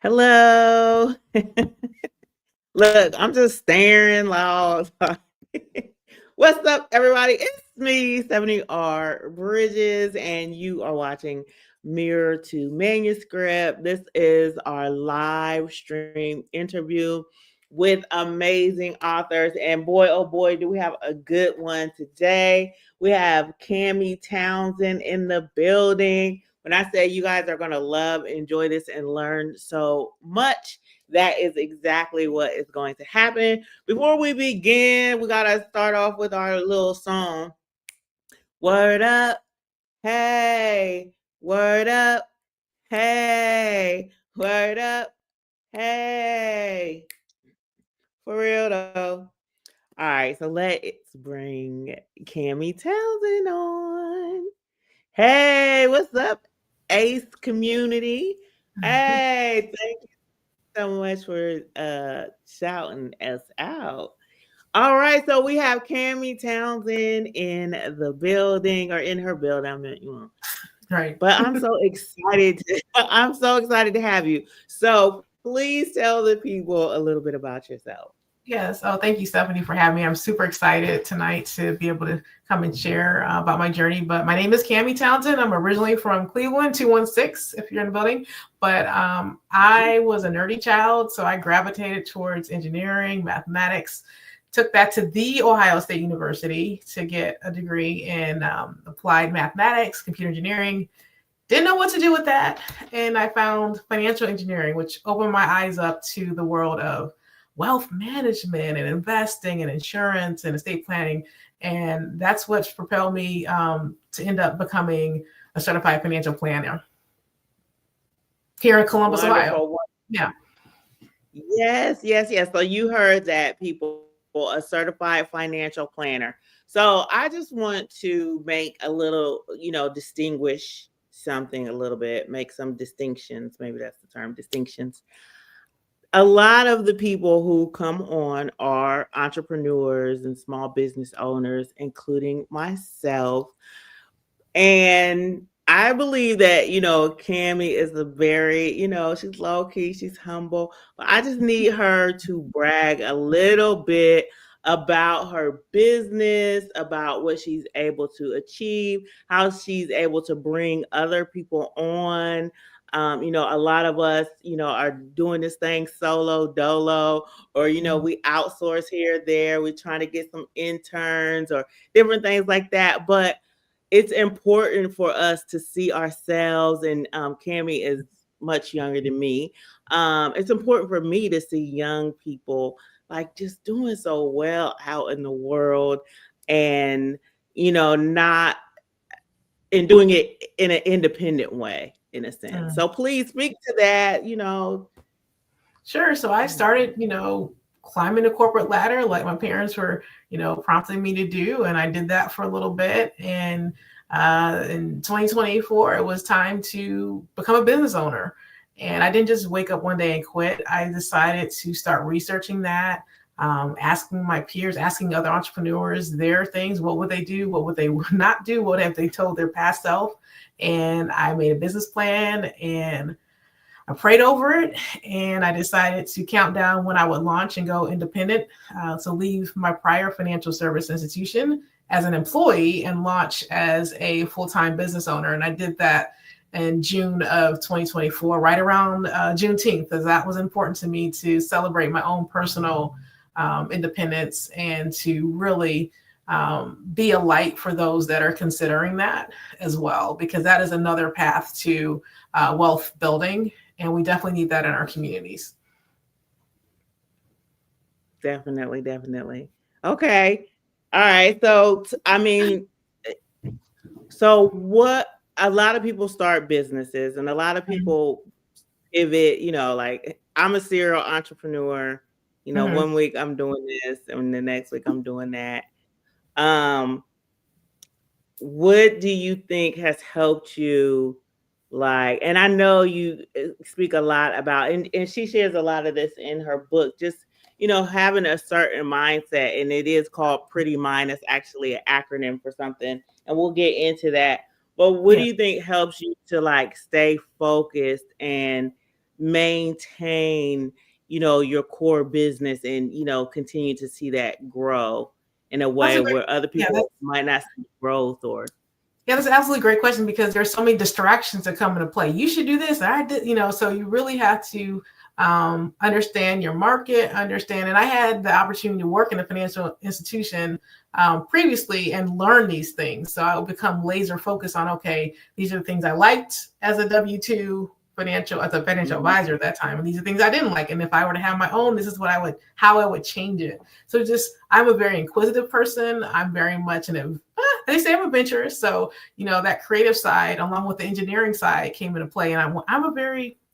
Hello. Look, I'm just staring loud. What's up, everybody? It's me, 70R Bridges, and you are watching Mirror to Manuscript. This is our live stream interview with amazing authors. And boy, oh boy, do we have a good one today. We have Chamie Townsend in the building. When I say you guys are going to love, enjoy this, and learn so much, that is exactly what is going to happen. Before we begin, we got to start off with our little song. Word up, hey, word up, hey, word up, hey. For real though. All right, so let's bring Chamie Townsend on. Hey, what's up, Ace community? Hey, thank you so much for shouting us out. All right, so we have Chamie Townsend in the building or in her building. I mean, Right. But I'm so excited. I'm so excited to have you. So please tell the people a little bit about yourself. Yes. Oh, thank you, Stephanie, for having me. I'm super excited tonight to be able to come and share about my journey. But my name is Chamie Townsend. I'm originally from Cleveland, 216, if you're in the building. But I was a nerdy child, so I gravitated towards engineering, mathematics. Took that to the Ohio State University to get a degree in applied mathematics, computer engineering. Didn't know what to do with that. And I found financial engineering, which opened my eyes up to the world of wealth management and investing and insurance and estate planning. And that's what's propelled me to end up becoming a certified financial planner here in Columbus, Ohio. Wonderful. Yeah. Yes, yes, yes. So you heard that, people, a certified financial planner. So I just want to make a little, distinguish something a little bit, make some distinctions. Maybe that's the term, distinctions. A lot of the people who come on are entrepreneurs and small business owners, including myself. And I believe that, Chamie is a very, she's low key, she's humble, but I just need her to brag a little bit about her business, about what she's able to achieve, how she's able to bring other people on. A lot of us, are doing this thing solo, dolo, or, we outsource here, there. We're trying to get some interns or different things like that. But it's important for us to see ourselves, and Chamie is much younger than me. It's important for me to see young people like just doing so well out in the world, and not and doing it in an independent way, in a sense. So please speak to that. Sure. So I started, climbing the corporate ladder like my parents were, prompting me to do. And I did that for a little bit. And in 2024, it was time to become a business owner. And I didn't just wake up one day and quit. I decided to start researching that, asking my peers, asking other entrepreneurs their things. What would they do? What would they not do? What have they told their past self? And I made a business plan and I prayed over it, and I decided to count down when I would launch and go independent, to leave my prior financial service institution as an employee and launch as a full-time business owner. And I did that in June of 2024, right around Juneteenth, because that was important to me to celebrate my own personal independence and to really be a light for those that are considering that as well, because that is another path to wealth building. And we definitely need that in our communities. Definitely, definitely. Okay. All right. So what a lot of people start businesses, and a lot of people pivot, like I'm a serial entrepreneur. Mm-hmm. 1 week I'm doing this and the next week I'm doing that. Um, what do you think has helped you, like, and I know you speak a lot about, and she shares a lot of this in her book, just having a certain mindset, and it is called Pretty Mind. It's actually an acronym for something, and we'll get into that. But what do Yeah. you think helps you to like stay focused and maintain, your core business and, continue to see that grow in a That's way a great, where other yeah, people might not see growth or. yeah, that's an absolutely great question because there's so many distractions that come into play. You should do this. I did, so you really have to understand your market, understand. And I had the opportunity to work in a financial institution previously and learn these things. So I would become laser focused on, okay, these are the things I liked as a W-2 as a financial advisor at that time. And these are things I didn't like. And if I were to have my own, this is how I would change it. So I'm a very inquisitive person. I'm very much they say I'm adventurous. So, that creative side along with the engineering side came into play. And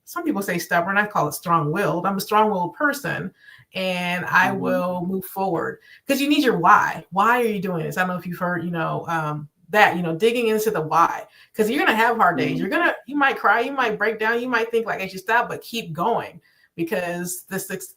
some people say stubborn. I call it strong-willed. I'm a strong-willed person and I will move forward because you need your why. Why are you doing this? I don't know if you've heard, digging into the why, because you're going to have hard days. You might cry, you might break down, you might think like I should stop, but keep going. Because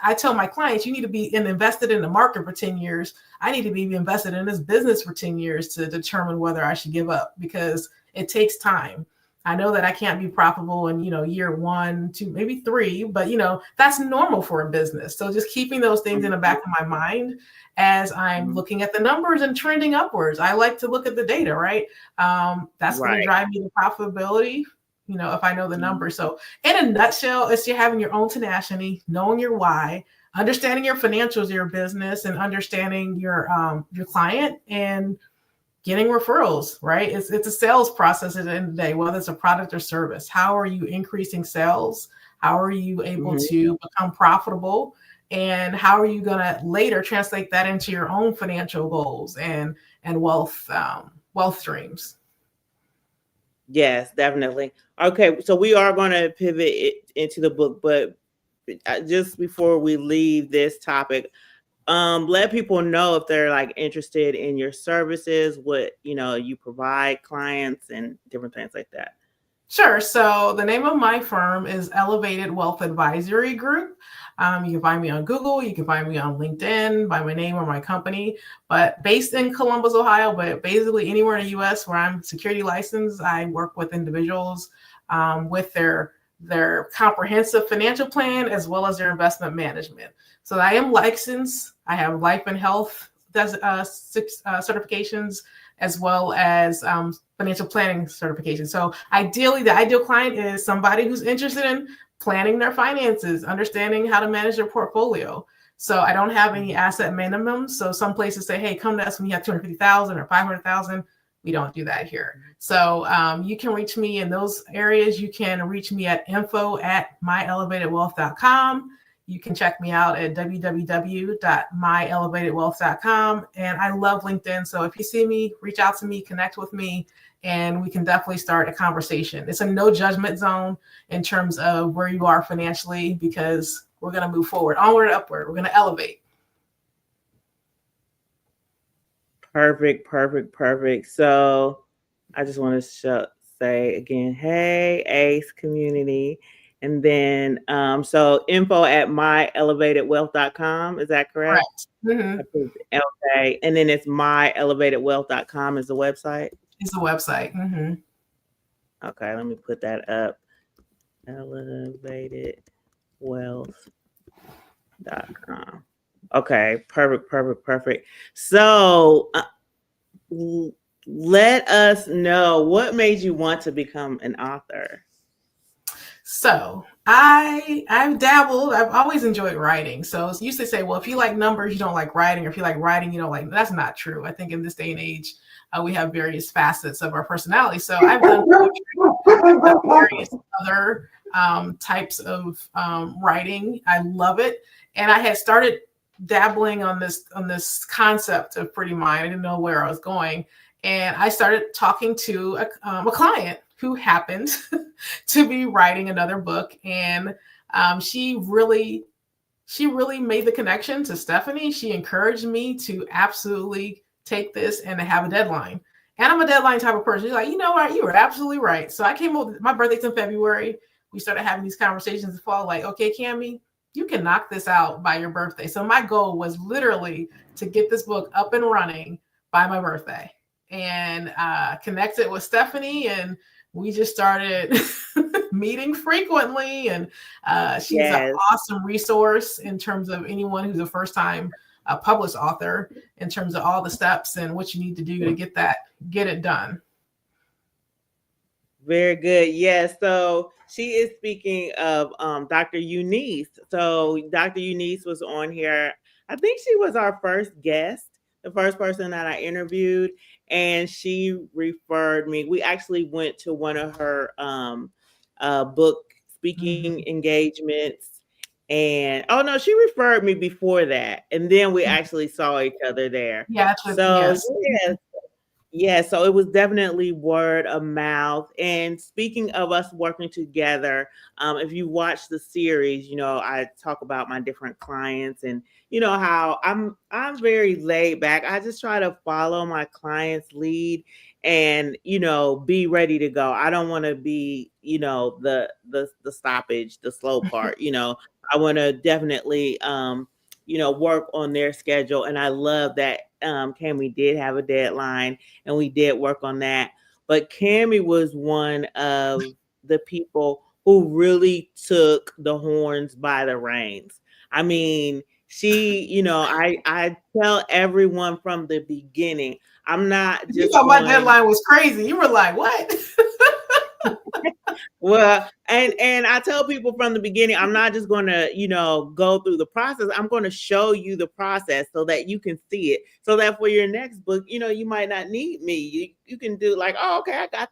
I tell my clients, you need to be invested in the market for 10 years. I need to be invested in this business for 10 years to determine whether I should give up because it takes time. I know that I can't be profitable in, year 1, 2, maybe 3, but that's normal for a business. So just keeping those things in the back of my mind as I'm looking at the numbers and trending upwards. I like to look at the data, right? That's going to drive me to profitability, if I know the numbers. So in a nutshell, it's you having your own tenacity, knowing your why, understanding your financials, your business, and understanding your client and getting referrals, right? It's a sales process at the end of the day, whether it's a product or service. How are you increasing sales? How are you able to become profitable? And how are you going to later translate that into your own financial goals and wealth streams? Yes, definitely. Okay, so we are going to pivot into the book, but just before we leave this topic, let people know if they're like interested in your services, what you provide clients and different things like that. Sure. So the name of my firm is Elevated Wealth Advisory Group. You can find me on Google. You can find me on LinkedIn by my name or my company, but based in Columbus, Ohio, but basically anywhere in the U.S. where I'm security licensed. I work with individuals with their comprehensive financial plan as well as their investment management. So I am licensed. I have life and health 6 certifications as well as financial planning certification. So ideally, the ideal client is somebody who's interested in planning their finances, understanding how to manage their portfolio. So I don't have any asset minimums. So some places say, hey, come to us when you have 250,000 or 500,000. We don't do that here. So you can reach me in those areas. You can reach me at info@myelevatedwealth.com. You can check me out at www.myelevatedwealth.com. And I love LinkedIn. So if you see me, reach out to me, connect with me, and we can definitely start a conversation. It's a no judgment zone in terms of where you are financially, because we're going to move forward, onward and upward. We're going to elevate. Perfect. So I just want to say again, hey, ACE community. And then, so info@myelevatedwealth.com. Is that correct? Correct. Okay. And then it's myelevatedwealth.com is the website. It's the website. Okay. Let me put that up. Elevatedwealth.com. Okay. Perfect. So let us know, what made you want to become an author? So I've dabbled. I've always enjoyed writing. So it's used to say, well, if you like numbers, you don't like writing, or if you like writing, you don't like. That's not true. I think in this day and age, we have various facets of our personality. So I've done various other types of writing. I love it, and I had started dabbling on this concept of Pretty Mind. I didn't know where I was going, and I started talking to a client who happened to be writing another book. And she really made the connection to Stephanie. She encouraged me to absolutely take this and to have a deadline. And I'm a deadline type of person. She's like, you know what? You were absolutely right. So I came up, my birthday's in February. We started having these conversations in the fall, like, okay, Chamie, you can knock this out by your birthday. So my goal was literally to get this book up and running by my birthday, and connect it with Stephanie. And we just started meeting frequently. And she's an Yes. awesome resource in terms of anyone who's a first time published author, in terms of all the steps and what you need to do to get it done. Very good. Yes. So she is speaking of Dr. Eunice. So Dr. Eunice was on here. I think she was our first guest, the first person that I interviewed, and she referred me. We actually went to one of her book speaking Mm-hmm. engagements. And oh no, she referred me before that. And then we actually saw each other there. Yeah, So yes. yes, yeah, so it was definitely word of mouth. And speaking of us working together, if you watch the series, I talk about my different clients and how I'm very laid back. I just try to follow my client's lead and be ready to go. I don't want to be, the stoppage, the slow part. I want to definitely work on their schedule. And I love that Chamie did have a deadline and we did work on that. But Chamie was one of the people who really took the horns by the reins. I mean, I tell everyone from the beginning, I'm not You just thought my going. deadline was crazy. You were like, what? Well, and I tell people from the beginning, I'm not just going to, go through the process. I'm going to show you the process so that you can see it. So that for your next book, you might not need me. You can do like, oh, okay, I got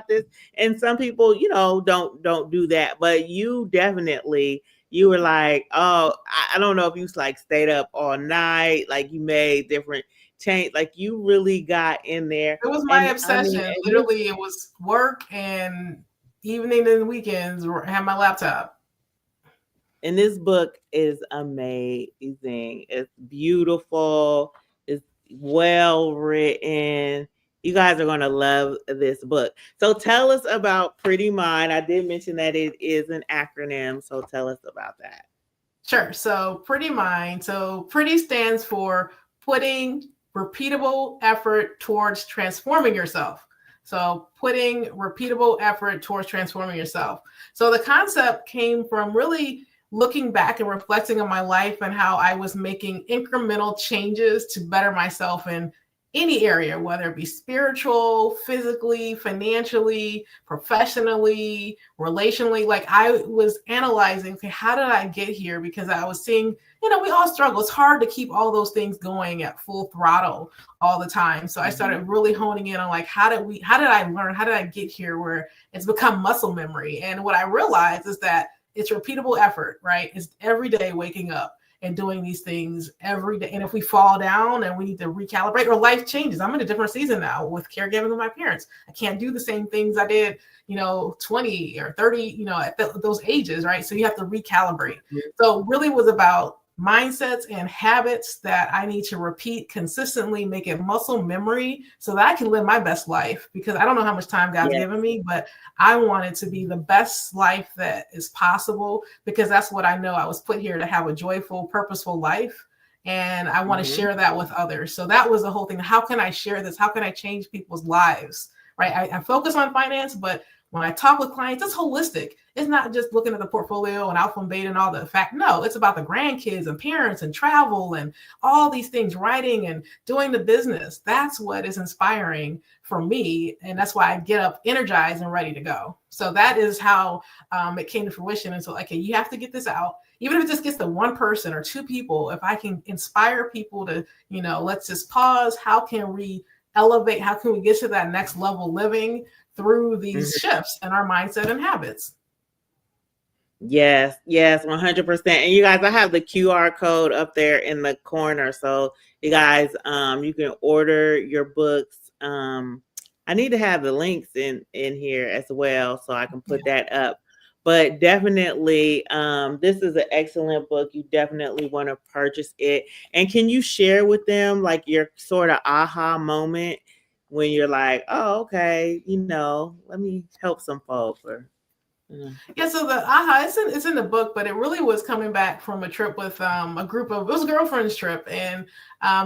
this. And some people, don't do that. But you definitely, you were like, oh, I don't know if you like stayed up all night, like you made different change, like you really got in there. It was my And I mean, obsession. Literally, it was work and evening and weekends. I had my laptop. and this book is amazing. It's beautiful. It's well written. You guys are going to love this book. So tell us about Pretty Mind. I did mention that it is an acronym. So tell us about that. Sure. So Pretty Mind. So Pretty stands for putting repeatable effort towards transforming yourself. So putting repeatable effort towards transforming yourself. So the concept came from really looking back and reflecting on my life and how I was making incremental changes to better myself in any area, whether it be spiritual, physically, financially, professionally, relationally. Like I was analyzing, okay, how did I get here? Because I was seeing, we all struggle. It's hard to keep all those things going at full throttle all the time. So I started really honing in on like, how did I learn? How did I get here where it's become muscle memory? And what I realized is that it's repeatable effort, right? It's every day waking up and doing these things every day. And if we fall down and we need to recalibrate or life changes, I'm in a different season now with caregiving with my parents. I can't do the same things I did, 20 or 30, at those ages, right? So you have to recalibrate. So it really was about mindsets and habits that I need to repeat consistently, make it muscle memory so that I can live my best life, because I don't know how much time God's given me, but I want it to be the best life that is possible, because that's what I know. I was put here to have a joyful, purposeful life. And I want to share that with others. So that was the whole thing. How can I share this? How can I change people's lives? Right. I focus on finance, but when I talk with clients, it's holistic. It's not just looking at the portfolio and alpha and beta and all the fact. No, it's about the grandkids and parents and travel and all these things, writing and doing the business. That's what is inspiring for me. And that's why I get up energized and ready to go. So that is how it came to fruition. And so, okay, you have to get this out. Even if it just gets to one person or two people, if I can inspire people to, let's just pause. How can we elevate? How can we get to that next level living through these shifts in our mindset and habits? Yes, 100%. And you guys, I have the QR code up there in the corner. So you guys, you can order your books. I need to have the links in here as well, so I can put that up. But definitely, this is an excellent book. You definitely want to purchase it. And can you share with them like your sort of aha moment when you're like, oh, okay, let me help some folks? Yeah, so the aha, it's in the book, but it really was coming back from a trip with a group of, it was a girlfriend's trip. And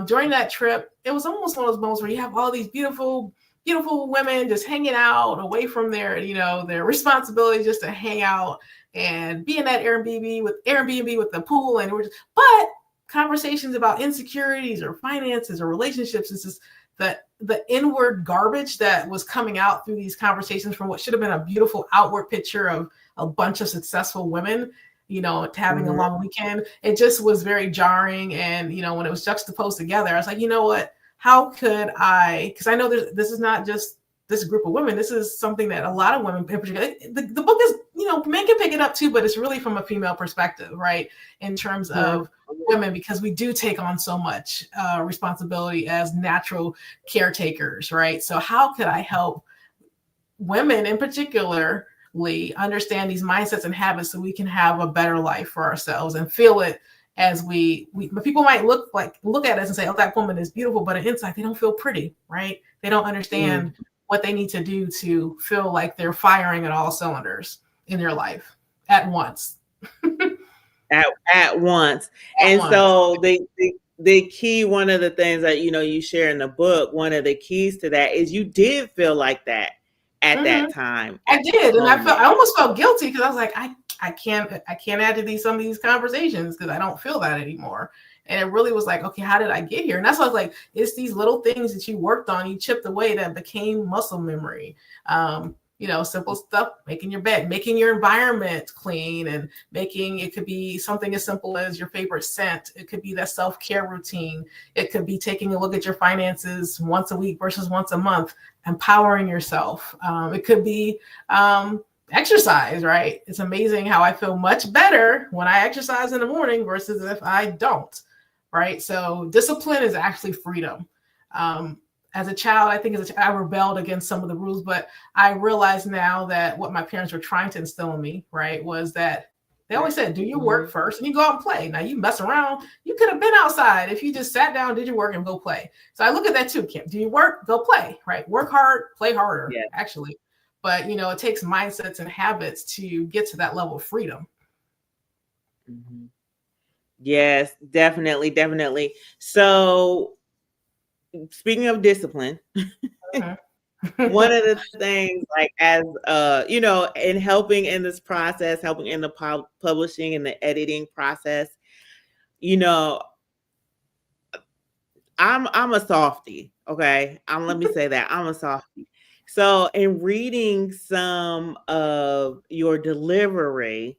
during that trip, it was almost one of those moments where you have all these beautiful beautiful women just hanging out away from their, their responsibility, just to hang out and be in that Airbnb with the pool. And but conversations about insecurities or finances or relationships is just the inward garbage that was coming out through these conversations from what should have been a beautiful outward picture of a bunch of successful women, having a long weekend. It just was very jarring. And, when it was juxtaposed together, I was like, you know what, how could I, because I know this is not just this group of women, this is something that a lot of women in particular, the book is, men can pick it up too, but it's really from a female perspective, right? In terms of women, because we do take on so much responsibility as natural caretakers, right? So how could I help women in particular understand these mindsets and habits so we can have a better life for ourselves and feel it as we people might look at us and say, oh, that woman is beautiful, but inside they don't feel pretty, right? They don't understand what they need to do to feel like they're firing at all cylinders in their life at once. at once. So the key, one of the things that, you share in the book, one of the keys to that is you did feel like that at that time. I did. And I almost felt guilty because I was like, I can't add to some of these conversations because I don't feel that anymore. And it really was like, okay, how did I get here? And that's why I was like, it's these little things that you worked on, you chipped away that became muscle memory. Simple stuff, making your bed, making your environment clean, and it could be something as simple as your favorite scent. It could be that self-care routine. It could be taking a look at your finances once a week versus once a month, empowering yourself. It could be exercise, right? It's amazing how I feel much better when I exercise in the morning versus if I don't, right? So discipline is actually freedom. As a child, I think I rebelled against some of the rules, but I realize now that what my parents were trying to instill in me, right, was that they always said, do your work first and you go out and play. Now you mess around, you could have been outside if you just sat down, did your work and go play. So I look at that too, Kim. Do your work, go play, right? Work hard, play harder, actually. But, it takes mindsets and habits to get to that level of freedom. Yes, definitely. So speaking of discipline, one of the things, like, as in helping in this process, helping in the publishing and the editing process, I'm a softie. Okay. Let me say that I'm a softie. So in reading some of your delivery,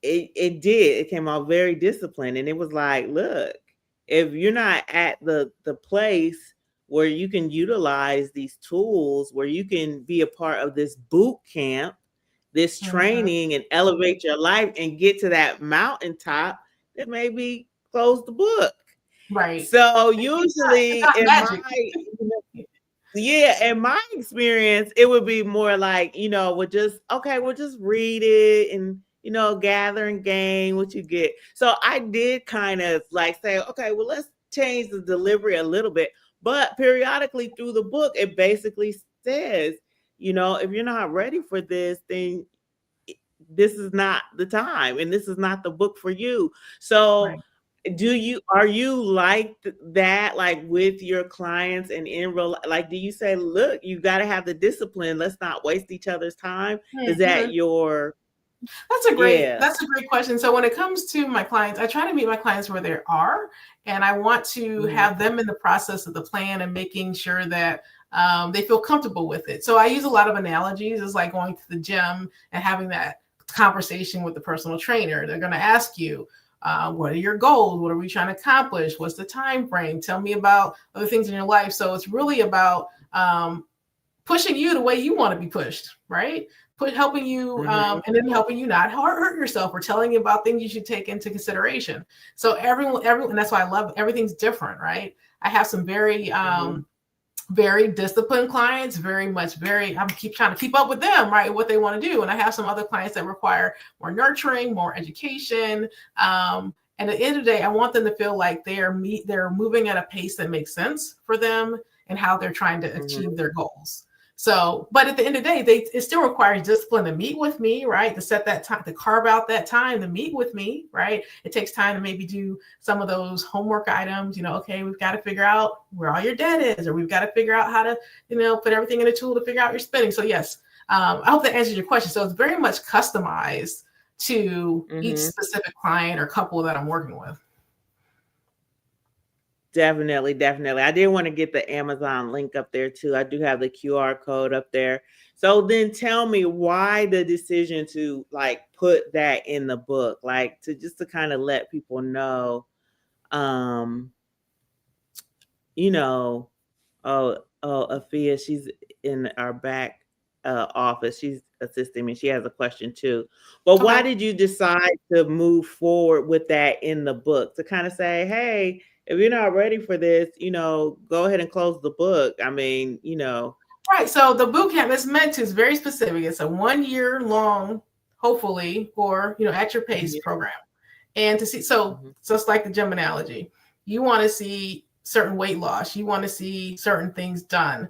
it came out very disciplined. And it was like, look, if you're not at the place where you can utilize these tools, where you can be a part of this boot camp, this training, and elevate your life and get to that mountaintop, then maybe close the book. Right. So usually in my experience, it would be more like, we'll just read it and, gather and gain what you get. So I did kind of like say, okay, well, let's change the delivery a little bit. But periodically through the book, it basically says, if you're not ready for this, then this is not the time and this is not the book for you. So are you like that, like with your clients and in real, like, do you say, look, you got to have the discipline, let's not waste each other's time? Is that that's a great question. So when it comes to my clients, I try to meet my clients where they are, and I want to have them in the process of the plan and making sure that they feel comfortable with it. So I use a lot of analogies. It's like going to the gym and having that conversation with the personal trainer. They're going to ask you, what are your goals? What are we trying to accomplish? What's the time frame? Tell me about other things in your life. So it's really about pushing you the way you want to be pushed, right? Helping you and then helping you not hurt yourself, or telling you about things you should take into consideration. So everyone, and that's why I love everything's different, right? I have some very very disciplined clients, I keep trying to keep up with them, right? What they want to do. And I have some other clients that require more nurturing, more education. And at the end of the day, I want them to feel like they're moving at a pace that makes sense for them and how they're trying to achieve their goals. So, but at the end of the day, it still requires discipline to meet with me, right? To set that time, to carve out that time to meet with me, right? It takes time to maybe do some of those homework items, okay, we've got to figure out where all your debt is, or we've got to figure out how to, put everything in a tool to figure out your spending. So yes, I hope that answers your question. So it's very much customized to each specific client or couple that I'm working with. Definitely, definitely. I did want to get the Amazon link up there too. I do have the QR code up there. So then tell me why the decision to like put that in the book, like to kind of let people know, you know, oh, Afia, she's in our back office. She's assisting me. She has a question too. But why did you decide to move forward with that in the book? To kind of say, hey, if you're not ready for this, go ahead and close the book. I mean, Right. So the boot camp is meant to, is very specific. It's a 1 year long, hopefully, or, at your pace program. And to see, so just like the gym analogy, you want to see certain weight loss, you want to see certain things done.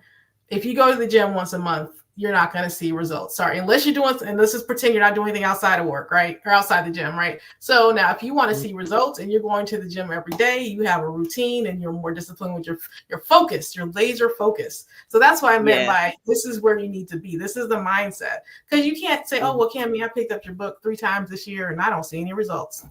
If you go to the gym once a month, you're not going to see results. Sorry, unless you're doing, and let's just pretend you're not doing anything outside of work, right? Or outside the gym, right? So now if you want to see results and you're going to the gym every day, you have a routine and you're more disciplined with your focus, your laser focus. So that's what I meant by this is where you need to be. This is the mindset. Because you can't say, oh, well, Chamie, I picked up your book 3 times this year and I don't see any results.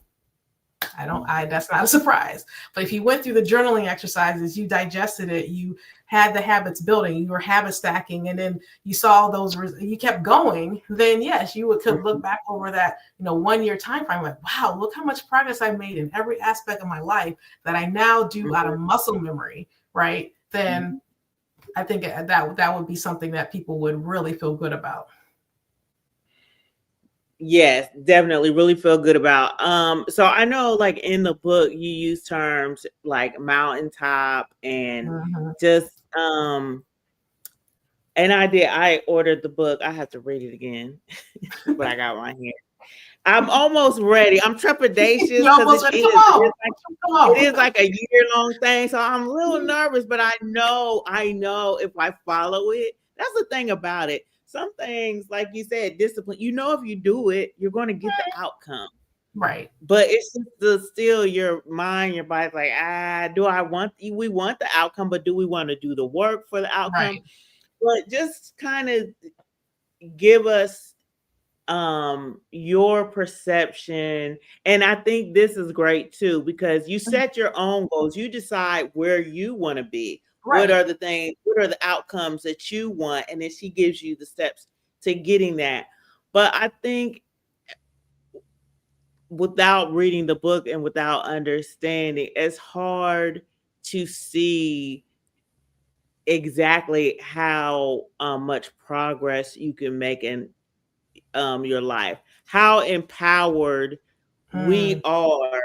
That's not a surprise. But if you went through the journaling exercises, you digested it, you had the habits building, you were habit stacking, and then you saw those, you kept going, then yes, you could look back over that, 1 year time frame, like, wow, look how much progress I made in every aspect of my life that I now do out of muscle memory, right? Then I think that would be something that people would really feel good about. Yes, definitely really feel good about. So I know like in the book you use terms like mountaintop and just and I ordered the book. I have to read it again. But I got my hand. I'm almost ready. I'm trepidatious because it is like a year-long thing. So I'm a little nervous, but I know if I follow it, that's the thing about it. Some things, like you said, discipline, if you do it, you're going to get the outcome. Right. But it's just still your mind, your body's like, we want the outcome, but do we want to do the work for the outcome? Right. But just kind of give us your perception. And I think this is great too, because you set your own goals. You decide where you want to be. Right. What are the outcomes that you want? And then she gives you the steps to getting that. But I think without reading the book and without understanding, it's hard to see exactly how much progress you can make in your life, how empowered we are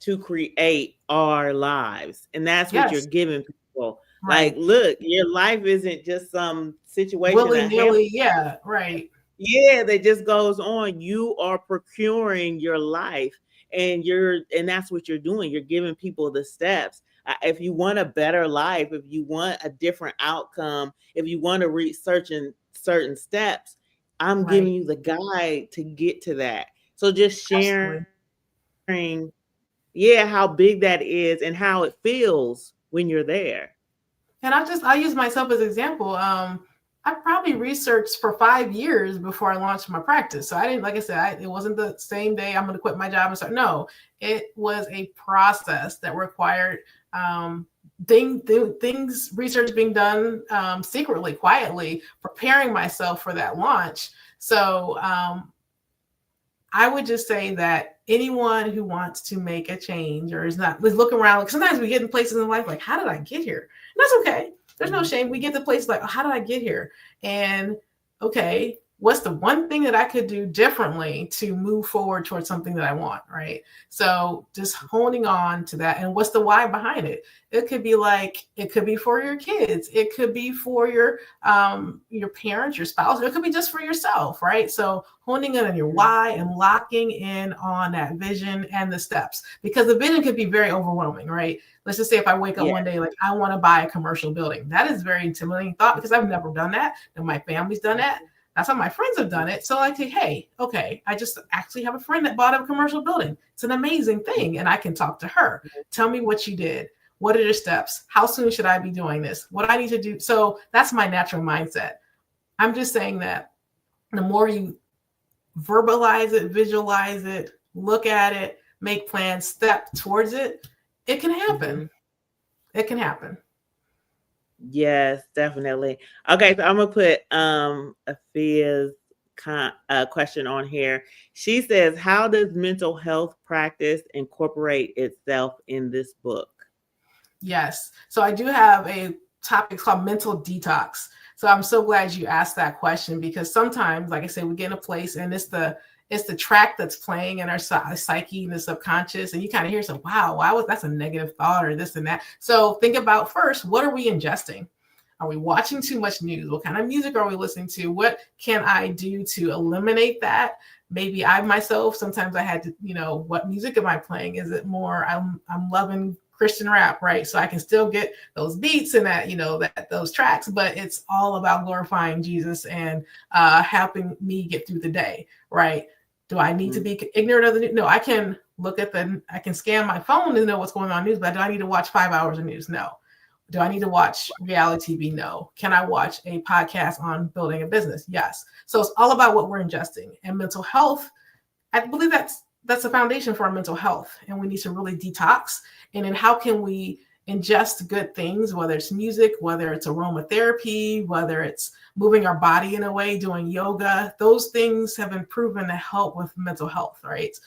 to create our lives. And that's what you're giving people. Right. Like, look, your life isn't just some situation willy-nilly, that just goes on. You are procuring your life, and that's what you're doing. You're giving people the steps. If you want a better life, if you want a different outcome, if you want to reach certain steps, I'm giving you the guide to get to that. So just sharing, how big that is and how it feels when you're there. And I'll use myself as an example. I probably researched for 5 years before I launched my practice. So I didn't, like I said, it wasn't the same day I'm going to quit my job and start. No, it was a process that required things, research being done secretly, quietly, preparing myself for that launch. So I would just say that anyone who wants to make a change or is looking around, like sometimes we get in places in life like, how did I get here? And that's okay. There's no shame. We get to places like, oh, how did I get here? And okay, what's the one thing that I could do differently to move forward towards something that I want, right? So just honing on to that. And what's the why behind it? It could be like, it could be for your kids, it could be for your parents, your spouse, or it could be just for yourself, right? So honing in on your why and locking in on that vision and the steps, because the vision could be very overwhelming, right? Let's just say if I wake up Yeah. one day like I want to buy a commercial building, that is very intimidating thought because I've never done that, and my family's done that. That's how my friends have done it. So I say, hey, okay, I just actually have a friend that bought a commercial building. It's an amazing thing. And I can talk to her. Tell me what you did. What are your steps? How soon should I be doing this? What I need to do. So that's my natural mindset. I'm just saying that the more you verbalize it, visualize it, look at it, make plans, step towards it, it can happen. It can happen. Yes, definitely. Okay, so I'm gonna put Afia's question on here. She says, "How does mental health practice incorporate itself in this book?" Yes. So I do have a topic called mental detox. So I'm so glad you asked that question, because sometimes, like I said, we get in a place and it's the track that's playing in our psyche and the subconscious, and you kind of hear some, wow, why was that's a negative thought or this and that. So think about first, what are we ingesting? Are we watching too much news? What kind of music are we listening to? What can I do to eliminate that? Maybe I myself, sometimes I had to, what music am I playing? Is it more, I'm loving Christian rap, right? So I can still get those beats and that, those tracks, but it's all about glorifying Jesus and helping me get through the day, right? Do I need to be ignorant of the news? No, I can I can scan my phone to know what's going on in news, but do I need to watch 5 hours of news? No. Do I need to watch reality TV? No. Can I watch a podcast on building a business? Yes. So it's all about what we're ingesting. And mental health, I believe that's the foundation for our mental health. And we need to really detox. And then how can we ingest good things, whether it's music, whether it's aromatherapy, whether it's moving our body in a way, doing yoga. Those things have been proven to help with mental health, right?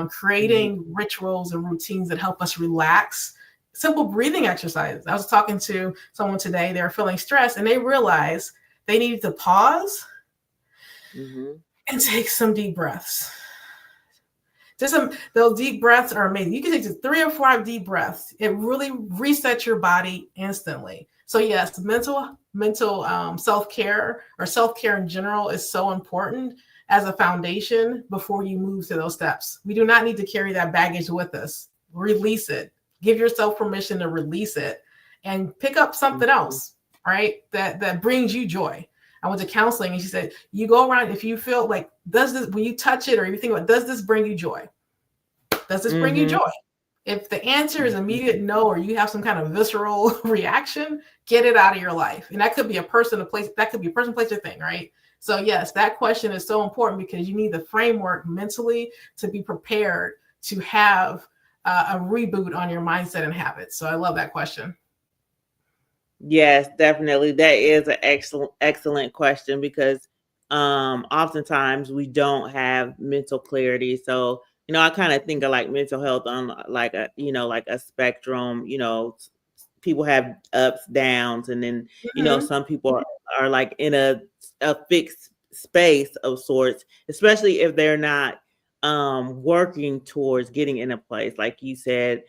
Creating rituals and routines that help us relax. Simple breathing exercises. I was talking to someone today, they were feeling stressed and they realized they needed to pause and take some deep breaths. Those deep breaths are amazing. You can take just 3 or 4 deep breaths. It really resets your body instantly. So yes, mental self-care, or self-care in general, is so important as a foundation before you move to those steps. We do not need to carry that baggage with us. Release it. Give yourself permission to release it and pick up something else, right? That brings you joy. I went to counseling and she said, you go around, if you feel like, when you touch it or you think about, does this bring you joy? Does this bring you joy? If the answer is immediate no, or you have some kind of visceral reaction, get it out of your life. And that could be a person, a place, that could be a person, place, or thing, right? So yes, that question is so important because you need the framework mentally to be prepared to have a reboot on your mindset and habits. So I love that question. Yes, definitely. That is an excellent question, because oftentimes we don't have mental clarity. So, I kind of think of like mental health on like a spectrum. People have ups, downs, and then some people are like in a fixed space of sorts, especially if they're not working towards getting in a place, like you said,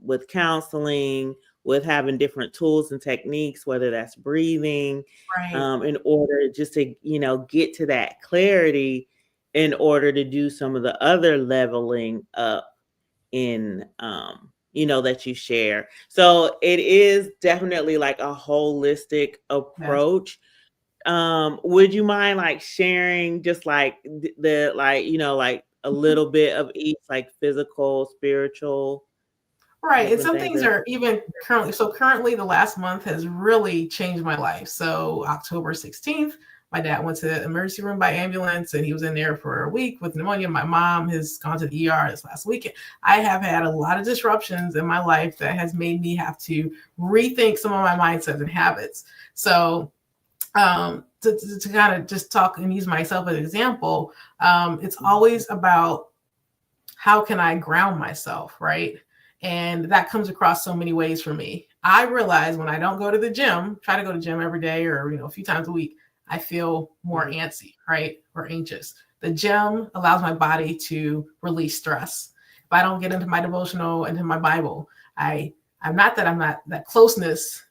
with counseling, with having different tools and techniques, whether that's breathing, right, in order just to, get to that clarity, in order to do some of the other leveling up in, that you share. So it is definitely like a holistic approach. Yes. Would you mind like sharing just like the like, like a little bit of each, like physical, spiritual, Right. And different some things things are even currently the last month has really changed my life. So October 16th, my dad went to the emergency room by ambulance and he was in there for a week with pneumonia. My mom has gone to the ER this last weekend. I have had a lot of disruptions in my life that has made me have to rethink some of my mindsets and habits. So to kind of just talk and use myself as an example, it's always about how can I ground myself, right? And that comes across so many ways for me. I realize when I don't go to the gym, try to go to the gym every day or, a few times a week, I feel more Mhm. antsy, right? Or anxious. The gym allows my body to release stress. If I don't get into my devotional, into my Bible, I'm not that closeness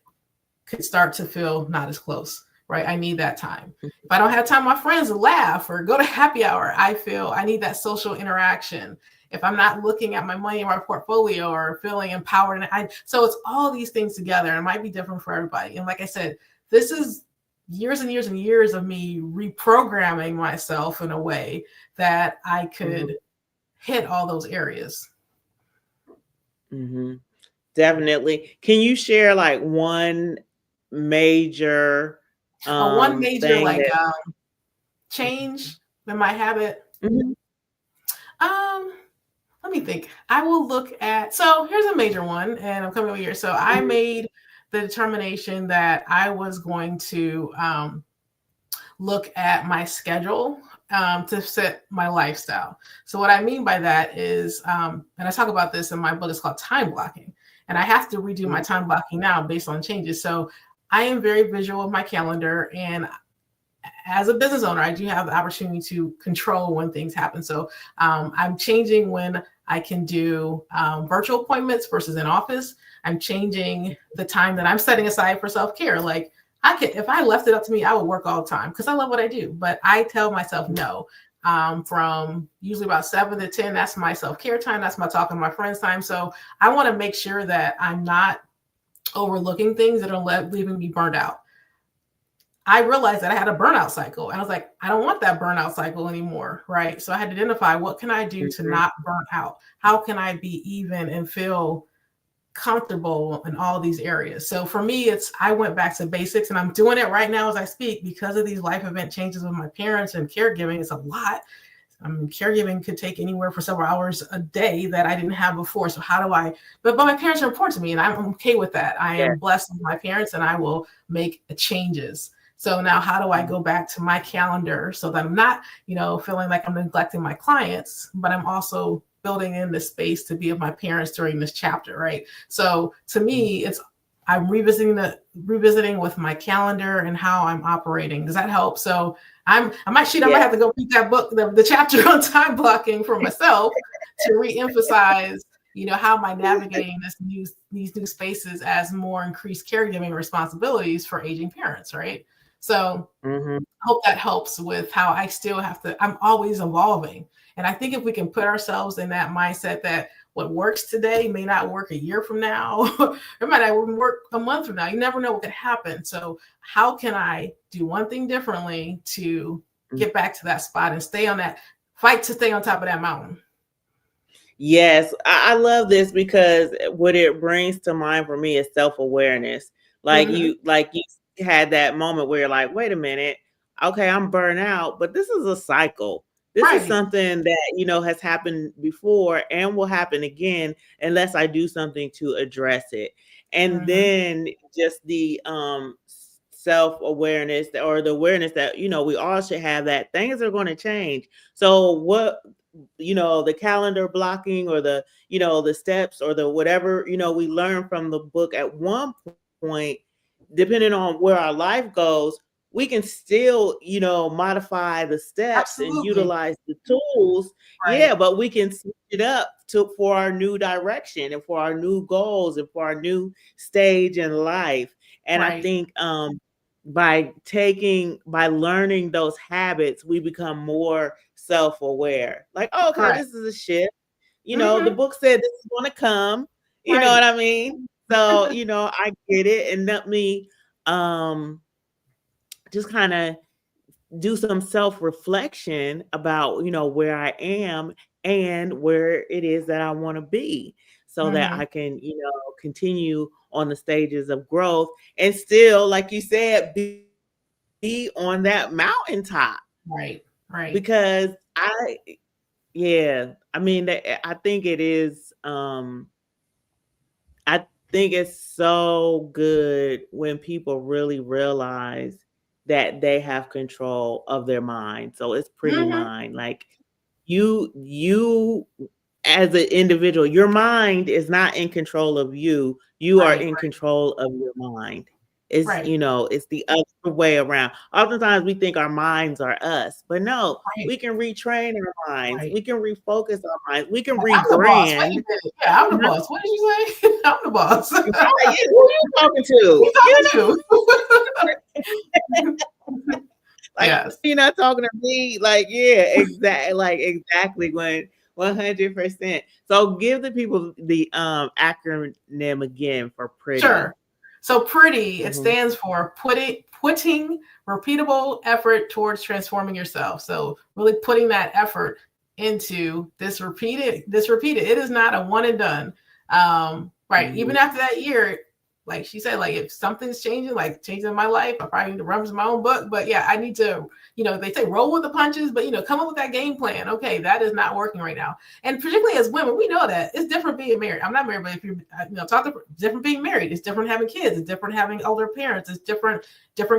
could start to feel not as close, right? I need that time. If I don't have time with my friends to laugh or go to happy hour, I feel I need that social interaction. If I'm not looking at my money in my portfolio or feeling empowered, so it's all these things together, and it might be different for everybody. And like I said, this is years and years and years of me reprogramming myself in a way that I Mhm. could hit all those areas. Mhm. Definitely. Can you share like one major One major thing like that change in my habit. Mhm. Um, Let me think. I will look at, so here's a major one, and I'm coming over here. So I Mhm. made the determination that I was going to look at my schedule to set my lifestyle. So what I mean by that is, and I talk about this in my book, it's called time blocking. And I have to redo my Mhm. time blocking now based on changes. So I am very visual with my calendar, and as a business owner, I do have the opportunity to control when things happen. So I'm changing when I can do virtual appointments versus in office. I'm changing the time that I'm setting aside for self care. Like if I left it up to me, I would work all the time because I love what I do. But I tell myself no. From usually about 7 to 10, that's my self care time. That's my talking to my friends time. So I want to make sure that I'm not overlooking things that are leaving me burned out. I realized that I had a burnout cycle. And I was like, I don't want that burnout cycle anymore. Right. So I had to identify, what can I do to Mhm. not burn out? How can I be even and feel comfortable in all these areas? So for me, I went back to basics, and I'm doing it right now as I speak because of these life event changes with my parents and caregiving. It's a lot. Caregiving could take anywhere for several hours a day that I didn't have before. So how do I, but my parents are important to me, and I'm okay with that. I Yeah. am blessed with my parents, and I will make changes. So now how do I Mhm. go back to my calendar so that I'm not, feeling like I'm neglecting my clients, but I'm also building in the space to be with my parents during this chapter, right? So to me, I'm revisiting with my calendar and how I'm operating. Does that help? So I might Yeah. have to go read that book, the chapter on time blocking for myself to reemphasize, how am I navigating these new spaces as more increased caregiving responsibilities for aging parents, right? So Mhm. I hope that helps with how I still have to, I'm always evolving. And I think if we can put ourselves in that mindset that what works today may not work a year from now, it might not even work a month from now. You never know what could happen. So, how can I do one thing differently to get back to that spot and fight to stay on top of that mountain? Yes, I love this because what it brings to mind for me is self-awareness. Hmm. Like you had that moment where you're like, wait a minute, okay, I'm burnt out, but this is a cycle. This is Right. something that, has happened before and will happen again unless I do something to address it. And Hmm. then just the self-awareness or the awareness that, we all should have that things are going to change. So what the calendar blocking or the steps or the whatever we learn from the book at one point, depending on where our life goes, we can still modify the steps and Absolutely. utilize the tools. Yeah, Right. but we can switch it up for our new direction and for our new goals and for our new stage in life. And I Right. think by learning those habits, we become more self-aware. Like, oh, okay, Correct. this is a shift. The Hmm. book said this is going to come. You know what Right. I mean? So, I get it. And let me um just kind of do some self-reflection about, where I am and where it is that I want to be so that Hmm. I can, continue on the stages of growth and still, like you said, be on that mountaintop Right. Right. because yeah, I mean, I think it is, I think it's so good when people really realize that they have control of their mind. So it's pretty Hmm. mind. Like you as an individual, your mind is not in control of you. You are Right. in control of your mind. It's, Right. it's the other way around. Oftentimes we think our minds are us, but no, Right. we can retrain our minds. Right. We can refocus our minds. We can Like, I'm the boss. Wait a rebrand. minute. Yeah, I'm the boss. What did you say? I'm the boss. Who Right, yeah, who you talking to? you talking to? Like, Yes. you're not talking to me. Like, yeah, exactly when 100%. So give the people the acronym again for pretty. Sure. So pretty, it Mhm. stands for putting repeatable effort towards transforming yourself. So really putting that effort into this repeated. It is not a one and done. Right. Mhm. Even after that year, like she said, like if something's changing, like changing my life, I probably need to reference my own book. But yeah, I need to, they say roll with the punches, but come up with that game plan. Okay, that is not working right now. And particularly as women, we know that it's different being married. I'm not married, but if you different being married. It's different having kids. It's different having older parents. It's different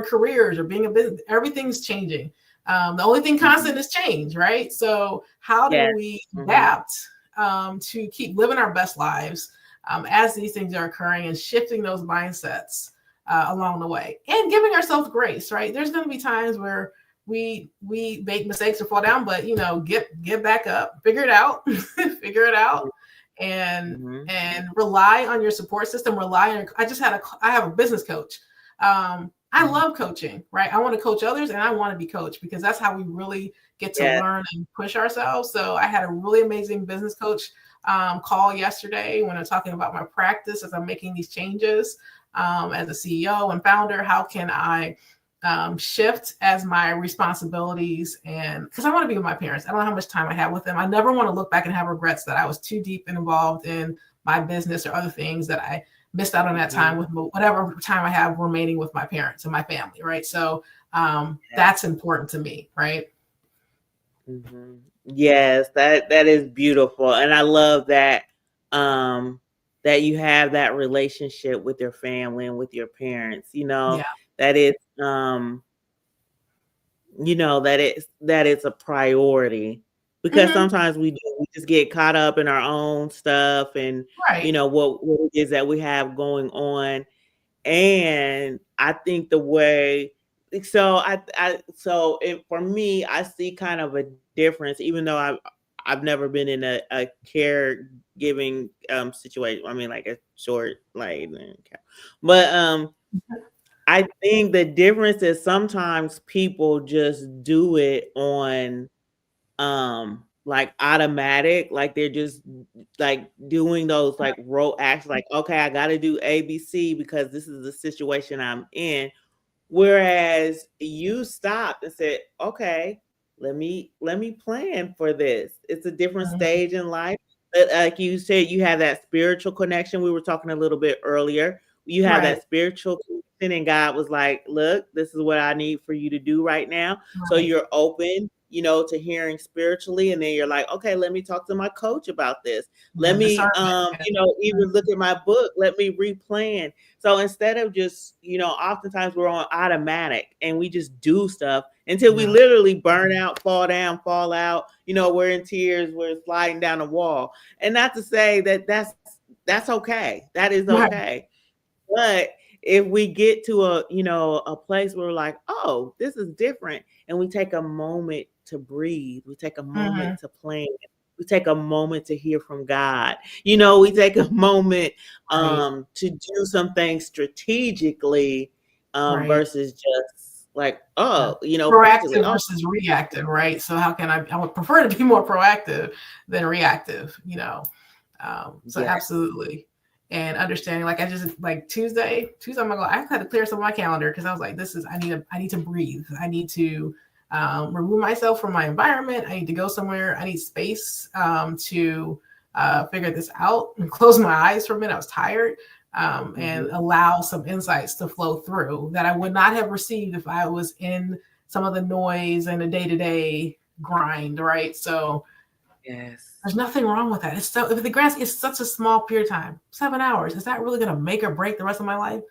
careers or being a business. Everything's changing. The only thing constant is change, right? So how do Yes. we Mhm. adapt to keep living our best lives as these things are occurring and shifting those mindsets along the way and giving ourselves grace, right? There's going to be times where we make mistakes or fall down, but get back up, figure it out, figure it out, and Mhm. rely on your support system. Rely on. I have a business coach. I Mhm. love coaching, right? I want to coach others and I want to be coached because that's how we really get to Yes. learn and push ourselves. So I had a really amazing business coach call yesterday when I'm talking about my practice as I'm making these changes as a CEO and founder. How can I shift as my responsibilities, and because I want to be with my parents. I don't know how much time I have with them. I never want to look back and have regrets that I was too deep and involved in my business or other things that I missed out on that time Mhm. with whatever time I have remaining with my parents and my family, right? So Yes. that's important to me, right? Mhm. Yes, that is beautiful, and I love um, that you have that relationship with your family and with your parents. Yeah. That it's that it's a priority because Hmm. sometimes we just get caught up in our own stuff and Right. what it is that we have going on. And I think the way for me, I see kind of a difference, even though I've never been in a caregiving situation. I mean, like a short like, but I think the difference is sometimes people just do it on like automatic, like they're just like doing those like rote acts, like, okay, I gotta do ABC because this is the situation I'm in. Whereas you stopped and said, okay, let me plan for this. It's a different Mhm. stage in life. But like you said, you have that spiritual connection. We were talking a little bit earlier. You have Right. that spiritual connection, and God was like, look, this is what I need for you to do right now. So Right. you're open, to hearing spiritually, and then you're like, okay, let me talk to my coach about this. Let Yeah. me Discernment. Yeah. even look at my book. Let me replan. So instead of just, oftentimes we're on automatic and we just do stuff until we Yeah. literally burn out, fall down, fall out, we're in tears, we're sliding down a wall. And not to say that that's okay. That is Right. okay. But if we get to a place where we're like, oh, this is different, and we take a moment to breathe, we take a Hmm. moment to plan, we take a moment to hear from God, we take a moment Right. to do some things strategically Right. versus just like, Yeah. frantically, Proactive oh, versus reactive, right? So how can I would prefer to be more proactive than reactive. So yeah. absolutely. And understanding, like I just like Tuesday, I'm gonna go. I had to clear some of my calendar because I was like, I need to breathe. I need to remove myself from my environment. I need to go somewhere. I need space to figure this out and close my eyes for a minute. I was tired. And Mhm. allow some insights to flow through that I would not have received if I was in some of the noise and the day-to-day grind, right? So Yes. there's nothing wrong with that. It's so if the grass is such a small period of time, 7 hours, is that really going to make or break the rest of my life?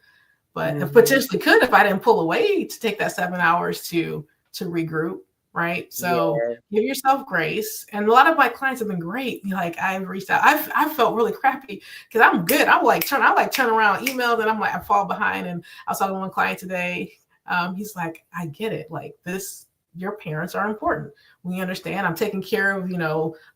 But it Mhm. potentially could if I didn't pull away to take that 7 hours to regroup. right? So Yeah. give yourself grace. And a lot of my clients have been great. Like I've reached out. I've felt really crappy because I'm good. I like turn around emails and I'm like I fall behind. And I was talking to one client today. He's like, I get it. Like this, your parents are important. We understand. I'm taking care of,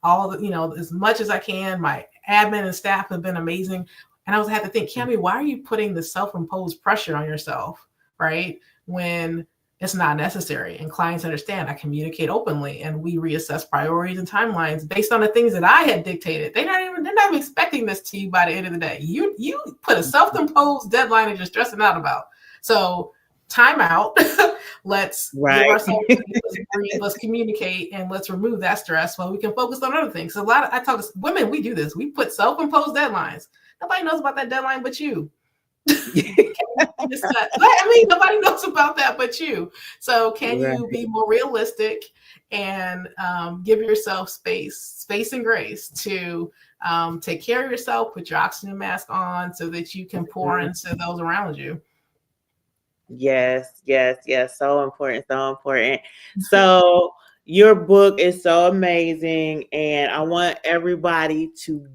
all the, as much as I can. My admin and staff have been amazing. And I was had to think, Chamie, why are you putting the self-imposed pressure on yourself, right? When it's not necessary. And clients understand I communicate openly and we reassess priorities and timelines based on the things that I had dictated. They're not even expecting this to you by the end of the day. You put a self-imposed deadline and you're stressing out about. So time out. Let's give Right. ourselves, let's breathe, let's communicate, and let's remove that stress while we can focus on other things. So I talk to women, we do this. We put self-imposed deadlines. Nobody knows about that deadline but you. Nobody knows about that but you. So can Right. you be more realistic and give yourself space and grace to take care of yourself, put your oxygen mask on so that you can pour into those around you. Yes, yes, yes. So important, so important. So your book is so amazing, and I want everybody to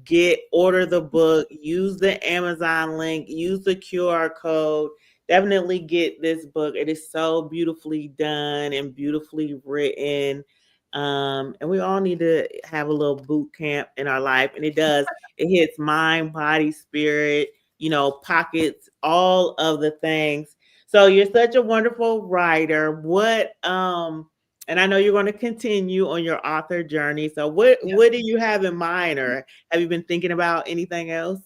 order the book, use the Amazon link, use the QR code. Definitely get this book. It is so beautifully done and beautifully written. And we all need to have a little boot camp in our life, and it does. It hits mind, body, spirit, pockets, all of the things. So you're such a wonderful writer. And I know you're going to continue on your author journey. So what do you have in mind, or have you been thinking about anything else?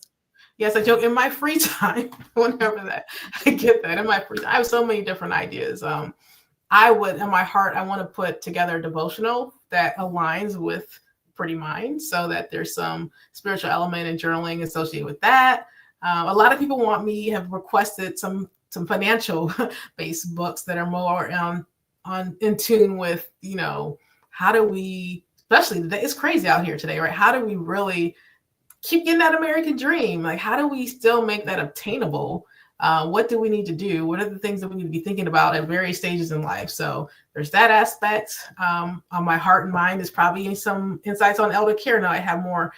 Yes, I joke in my free time, whenever that I get that in my free time. I have so many different ideas. I would, in my heart, I want to put together a devotional that aligns with Pretty Mind so that there's some spiritual element and journaling associated with that. A lot of people have requested some financial based books that are more in tune with, how do we, especially today, it's crazy out here today, right? How do we really keep getting that American dream? Like, how do we still make that obtainable? What do we need to do? What are the things that we need to be thinking about at various stages in life? So there's that aspect. On my heart and mind is probably some insights on elder care. Now I have more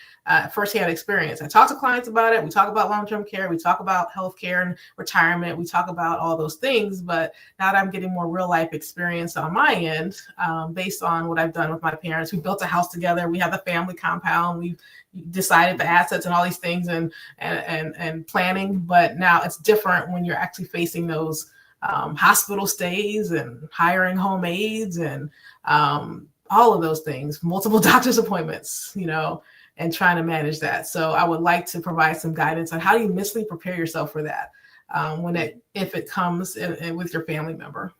firsthand experience. I talk to clients about it. We talk about long-term care. We talk about healthcare and retirement. We talk about all those things. But now that I'm getting more real life experience on my end, based on what I've done with my parents, we built a house together. We have a family compound. We've decided the assets and all these things and planning, but now it's different when you're actually facing those hospital stays and hiring home aides and all of ththose things, multiple doctor's appointments, and trying to manage that. So I would like to provide some guidance on how do you mentally prepare yourself for that if it comes with your family member.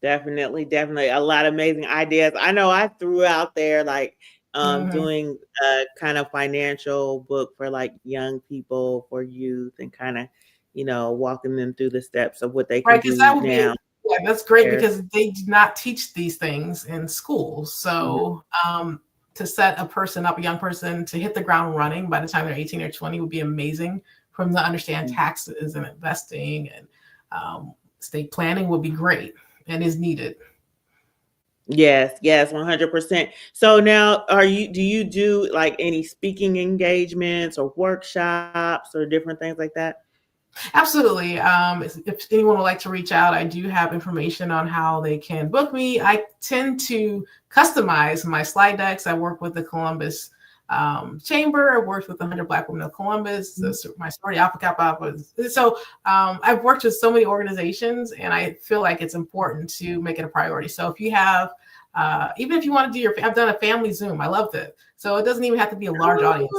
Definitely, definitely a lot of amazing ideas. I know I threw out there like doing a kind of financial book for like young people, for youth, and kind of, walking them through the steps of what they can Right, because that do would now. that's great because they do not teach these things in schools. So to set a person up, a young person, to hit the ground running by the time they're 18 or 20 would be amazing. For them to understand taxes and investing and estate planning would be great and is needed. Yes, yes, 100%. So now do you do like any speaking engagements or workshops or different things like that? Absolutely. If anyone would like to reach out, I do have information on how they can book me. I tend to customize my slide decks. I work with the Columbus Chamber. I worked with the 100 Black Women of Columbus, my sorority Alpha Kappa Alpha. So I've worked with so many organizations, and I feel like it's important to make it a priority. So if you have, even if you want to do I've done a family Zoom. I loved it. So it doesn't even have to be a large audience.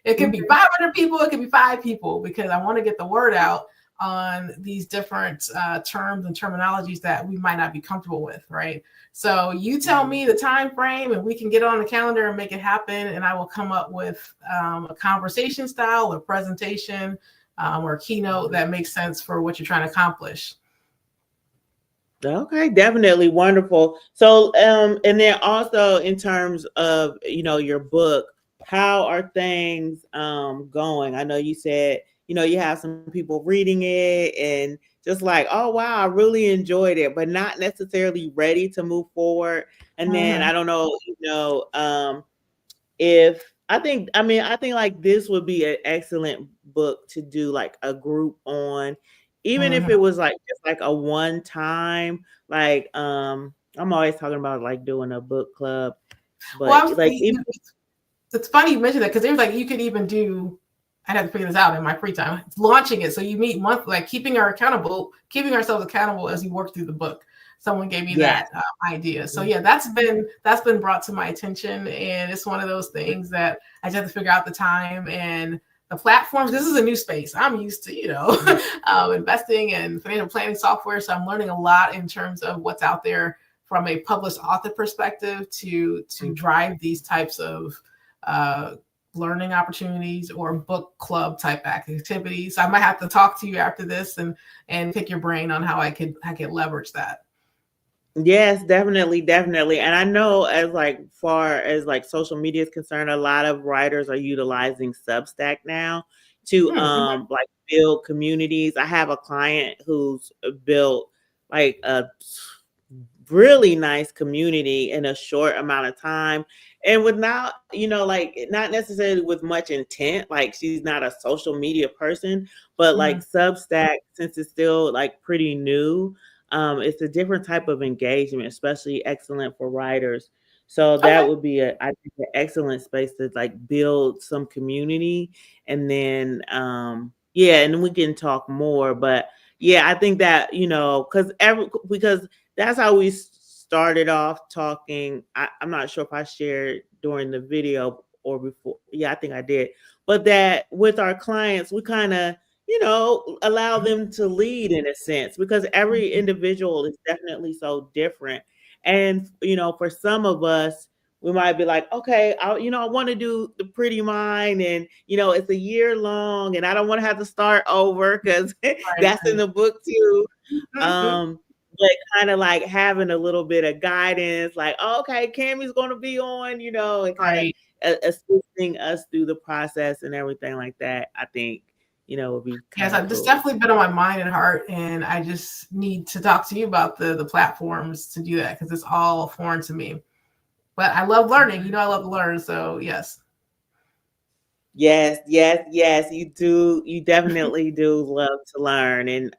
It could be 500 people. It could be 5 people, because I want to get the word out on these different terms and terminologies that we might not be comfortable with, right? So you tell me the time frame, and we can get on the calendar and make it happen. And I will come up with a conversation style or presentation or keynote that makes sense for what you're trying to accomplish. Okay, definitely wonderful. So, and then also in terms of, your book, how are things going? I know you said, you have some people reading it and, just like, oh wow, I really enjoyed it, but not necessarily ready to move forward. And then I Mhm. don't know, if I think like this would be an excellent book to do like a group on, even if it Mhm. was like just like a one time, like I'm always talking about like doing a book club, Well, but like even it's funny you mentioned that because there's like you could even do. I'd have to figure this out in my free time. Launching it so you meet month like keeping ourselves accountable as you work through the book. Someone gave me yes. that idea. So yeah, that's been brought to my attention, and it's one of those things that I just have to figure out the time and the platforms. This is a new space. I'm used to investing and financial planning software, so I'm learning a lot in terms of what's out there from a published author perspective to drive these types of uh, learning opportunities or book club type activities. I might have to talk to you after this and pick your brain on how I could leverage that. Yes, definitely, definitely. And I know as like far as like social media is concerned, a lot of writers are utilizing Substack now to Mhm. like build communities. I have a client who's built like a really nice community in a short amount of time, and without, like not necessarily with much intent. Like she's not a social media person, but like Mhm. Substack, since it's still like pretty new, it's a different type of engagement, especially excellent for writers. So that Okay. would be I think an excellent space to like build some community, and then yeah, and then we can talk more. But yeah, I think that because that's how we started off talking. I'm not sure if I shared during the video or before. Yeah, I think I did. But that with our clients, we kind of, allow them to lead in a sense, because every Mhm. individual is definitely so different. And, for some of us, we might be like, okay, I want to do the pretty mind, and, it's a year long, and I don't want to have to start over because Right. that's in the book too. Mhm. Um, but kind of like having a little bit of guidance, like, oh, okay, Cammie's going to be on, and kind of Right. assisting us through the process and everything like that. I think, would be Yes, kind of I've just cool. definitely been on my mind and heart, and I just need to talk to you about the platforms to do that because it's all foreign to me. But I love learning. I love to learn. So yes. Yes, yes, yes, you do. You definitely do love to learn, and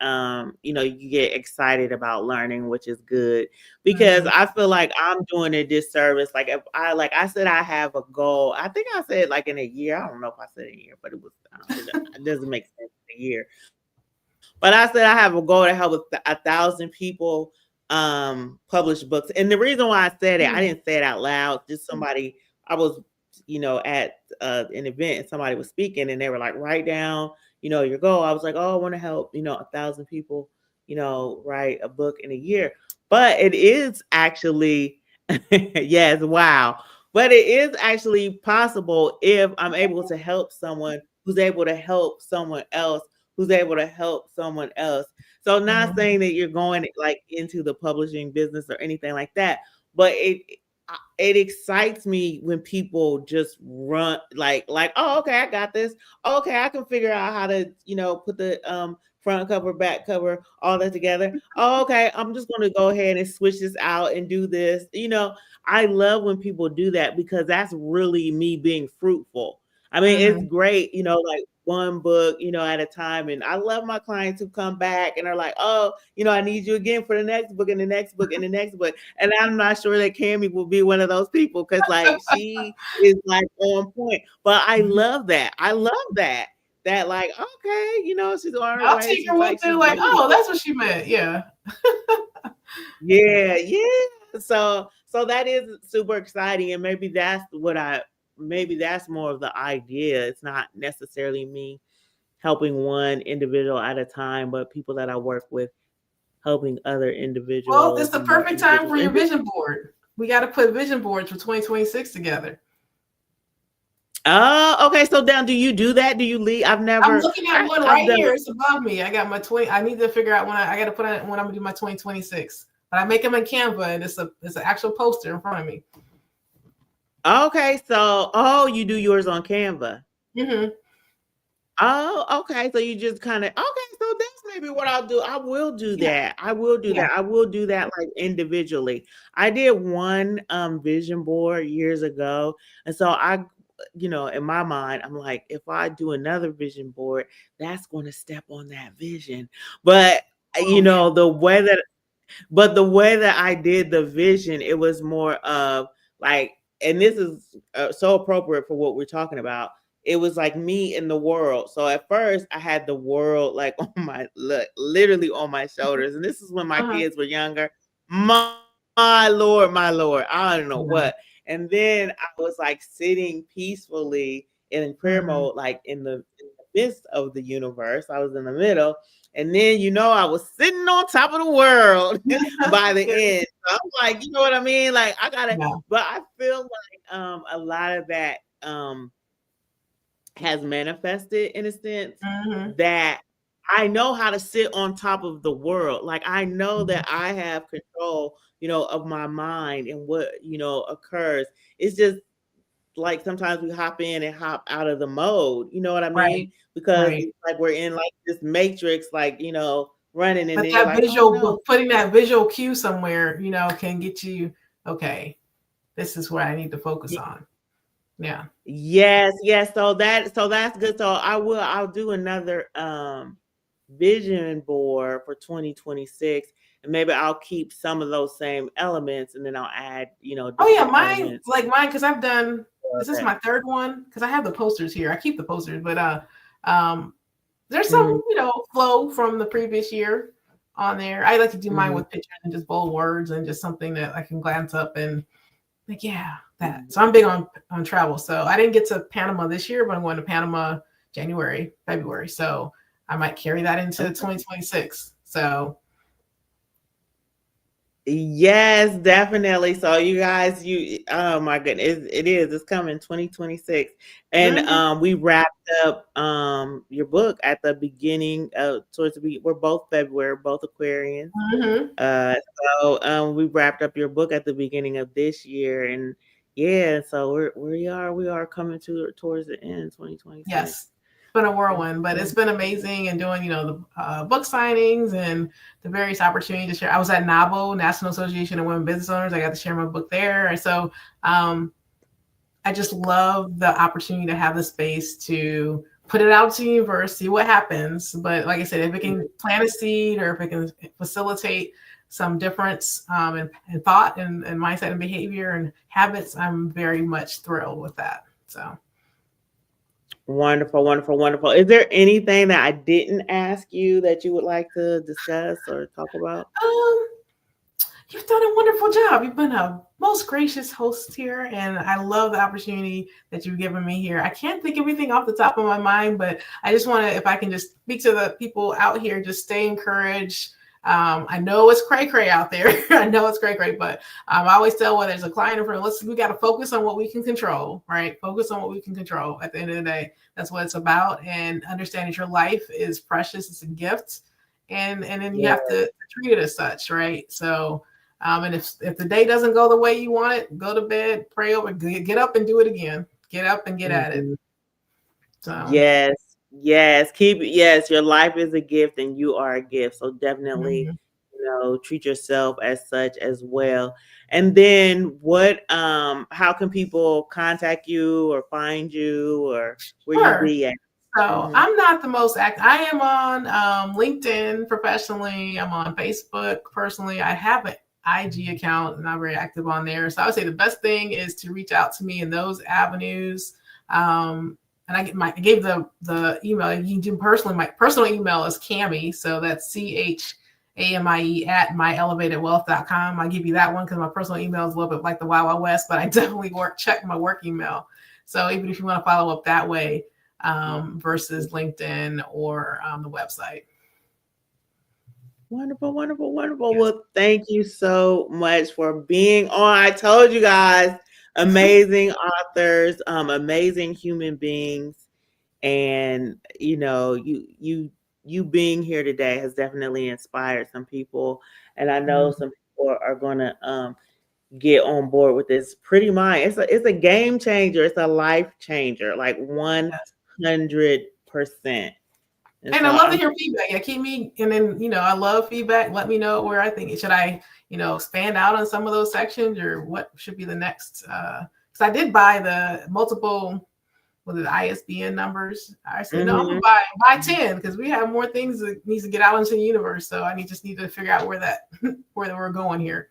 you get excited about learning, which is good, because Mhm. I feel like I'm doing a disservice. Like if I said I have a goal. I think I said like in a year. I don't know if I said in a year, but it doesn't make sense in a year. But I said I have a goal to help with 1,000 people publish books. And the reason why I said it, I Mhm. didn't say it out loud. Just somebody I was, at an event, and somebody was speaking, and they were like, write down, your goal. I was like, oh, I want to help, 1,000 people, write a book in a year. But it is actually, yes, wow. But it is actually possible if I'm able to help someone who's able to help someone else who's able to help someone else. So not Mhm. saying that you're going like into the publishing business or anything like that, but it excites me when people just run like, oh, okay, I got this. Oh, okay, I can figure out how to, put the front cover, back cover, all that together. Oh, okay, I'm just going to go ahead and switch this out and do this. I love when people do that, because that's really me being fruitful. I mean, it's Mhm. great, like one book, at a time. And I love my clients who come back and are like, oh, I need you again for the next book and the next book and the next book. And I'm not sure that Cammie will be one of those people, because like she is like on point. But I Mhm. love that. I love that. That like, okay, she's on her I'll way. take her She's with like, her. she's Like, ready to oh, go. that's what she meant. Yeah. Yeah, yeah. So that is super exciting, and maybe that's more of the idea. It's not necessarily me helping one individual at a time, but people that I work with helping other Well, it's individuals the and more perfect time individuals. for And your vision board. We got to put vision boards for 2026 together. oh, okay. So now, do you do that? Do you lead? I'm looking at one I've right done. here. It's above me. I got my 20. I need to figure out I got to put on when I'm gonna do my 2026. But I make them in Canva, and it's an actual poster in front of me. Okay, so you do yours on Canva. Hmm. Oh, okay. So you just kind of okay. So that's maybe what I'll do, I will do Yeah, that. I will do yeah. that. I will do that like individually. I did one vision board years ago. And so in my mind, I'm like, if I do another vision board, that's going to step on that vision. But Oh, yeah. the way that I did the vision, it was more of like, and this is so appropriate for what we're talking about. It was like me in the world. So at first, I had the world like on my literally on my shoulders, and this is when my Uh-huh. kids were younger. My Lord, my Lord, I don't know Yeah. what. And then I was like sitting peacefully in prayer Mhm. mode, like in the midst of the universe. I was in the middle, and then I was sitting on top of the world by the Yeah. end. So I'm like, you know what I mean? Like I gotta, Yeah. but I feel like a lot of that has manifested in a sense Mhm. that I know how to sit on top of the world. Like I know Mhm. that I have control, of my mind and what, occurs. It's just like sometimes we hop in and hop out of the mode, you know what I Right. mean? Because Right. it's like we're in like this matrix, like, running, and But then you're that like, oh visual no. book, putting that visual cue somewhere, can get you, okay, this is what I need to focus on. Yeah. Yes, yes. So that's good. So I'll do another vision board for 2026, and maybe I'll keep some of those same elements and then I'll add, Oh yeah, different mine elements like mine because I've done of this is that. my third one because I have the posters here. I keep the posters, but um there's Mhm. some, flow from the previous year on there. I like to do mine Mhm. with pictures and just bold words and just something that I can glance up and like, yeah, that. Mhm. So I'm big on travel. So I didn't get to Panama this year, but I'm going to Panama January, February. So I might carry that into Okay. 2026. So Yes, definitely. So you guys, oh my goodness, it is. It's coming 2026. And mhm, we wrapped up your book at the beginning of we're both February, both Aquarians. mhm. Uh we wrapped up your book at the beginning of this year, and yeah, so we are coming towards the end, 2026. Yes, it's been a Yes, whirlwind, but it's yes. been amazing and doing, the book signings and the various opportunities to share. I was at NABO, National Association of Women Business Owners. I got to share my book there. And so um, I just love the opportunity to have the space to put it out to the universe, see what happens. But like I said, if it can plant a seed or if it can facilitate some difference in thought and mindset and behavior and habits, I'm very much thrilled with that. So. Wonderful, wonderful, wonderful. Is there anything that I didn't ask you that you would like to discuss or talk about? Um, You've done a wonderful job. You've been a most gracious host here, and I love the opportunity that you've given me here. I can't think of anything off the top of my mind, but I just want to, if I can just speak to the people out here, just stay encouraged. I know it's cray cray out there. I know it's cray cray, but I always tell when there's a client in front, we got to focus on what we can control, right? Focus on what we can control. At the end of the day, that's what it's about, and understand that your life is precious. It's a gift, and then you Yeah. have to treat it as such, right? So and if the day doesn't go the way you want it, go to bed, pray over, get up and do it again. Get up and get at it. Mhm. So, Yes, yes. Yes, your life is a gift and you are a gift. So definitely, mhm. treat yourself as such as well. And then how can people contact you or find you, or where you Sure. be at? So Mhm. I'm not the most active. I am on LinkedIn professionally. I'm on Facebook personally. I have an IG account and I'm very active on there. So I would say the best thing is to reach out to me in those avenues. And I gave the email. You can do personally. My personal email is Chamie. So that's CHAMIE at myelevatedwealth.com. I give you that one because my personal email is a little bit like the Wild Wild West, but I definitely check my work email. So even if you want to follow up that way, versus LinkedIn or the website. Wonderful, wonderful, wonderful. Yes. Well, thank you so much for being on. I told you guys, amazing authors, amazing human beings, and you being here today has definitely inspired some people, and I know Mhm. some people are gonna get on board with this. Pretty mind, it's a game changer. It's a life changer, like Yes. 100%. And And so I love to I'm hear feedback. Yeah, keep me, and then, I love feedback. Let me know where I think, should I, expand out on some of those sections, or what should be the next, because I did buy the multiple, with the ISBN numbers. I said, no, I'm gonna buy 10, because we have more things that needs to get out into the universe. So I just need to figure out where we're going here.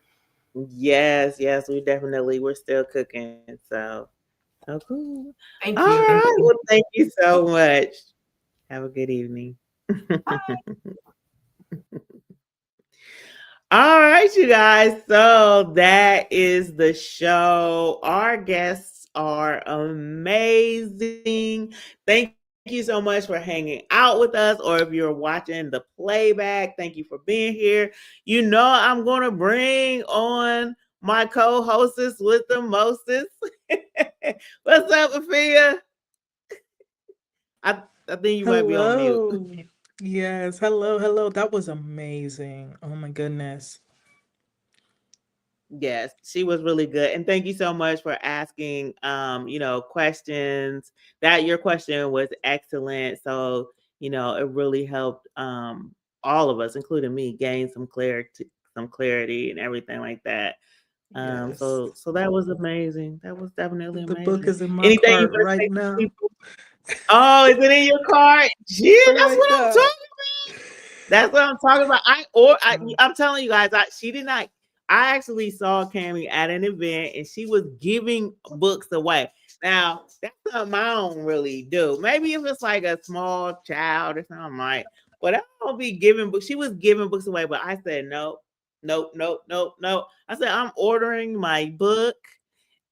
Yes, we're still cooking. So cool. All Thank you. right. Well, thank you so much. Have a good evening. Bye. All right, you guys. So that is the show. Our guests are amazing. Thank you so much for hanging out with us, or if you're watching the playback, thank you for being here. You know, I'm going to bring on my co-hostess with the mostest. What's up, Afia? I think you might be on mute. Hello. Yes, hello. That was amazing. Oh my goodness. Yes, she was really good. And thank you so much for asking questions. That your question was excellent. So, it really helped all of us, including me, gain some clarity and everything like that. Yes. So that was amazing. That was definitely The book amazing. is in my Anything you cart want to right say to now. people? Oh, is it in your cart? Yeah, that's Right what I'm now. talking. That's what I'm talking about. I'm telling you guys, she did not. I actually saw Chamie at an event, and she was giving books away. Now that's something I don't really do. Maybe if it's like a small child or something, like. But I don't be giving books. She was giving books away, but I said no, no. I said I'm ordering my book,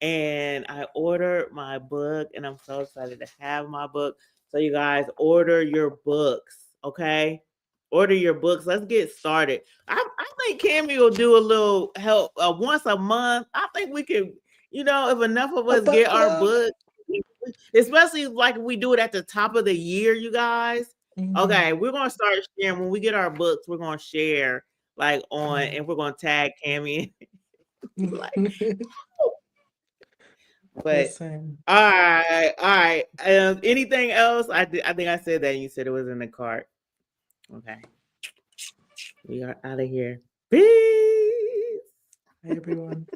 and I ordered my book, and I'm so excited to have my book. So you guys order your books, okay? Order your books. Let's get started. I think Chamie will do a little help once a month. I think we can, if enough of A us book get our club. books, especially like if we do it at the top of the year, you guys. Mhm. Okay, we're gonna start sharing when we get our books. We're gonna share like on, Mhm. and we're gonna tag Chamie. Like, but Listen. all right. Anything else? I think I said that. And you said it was in the cart. Okay, we are out of here. Peace. Hi everyone.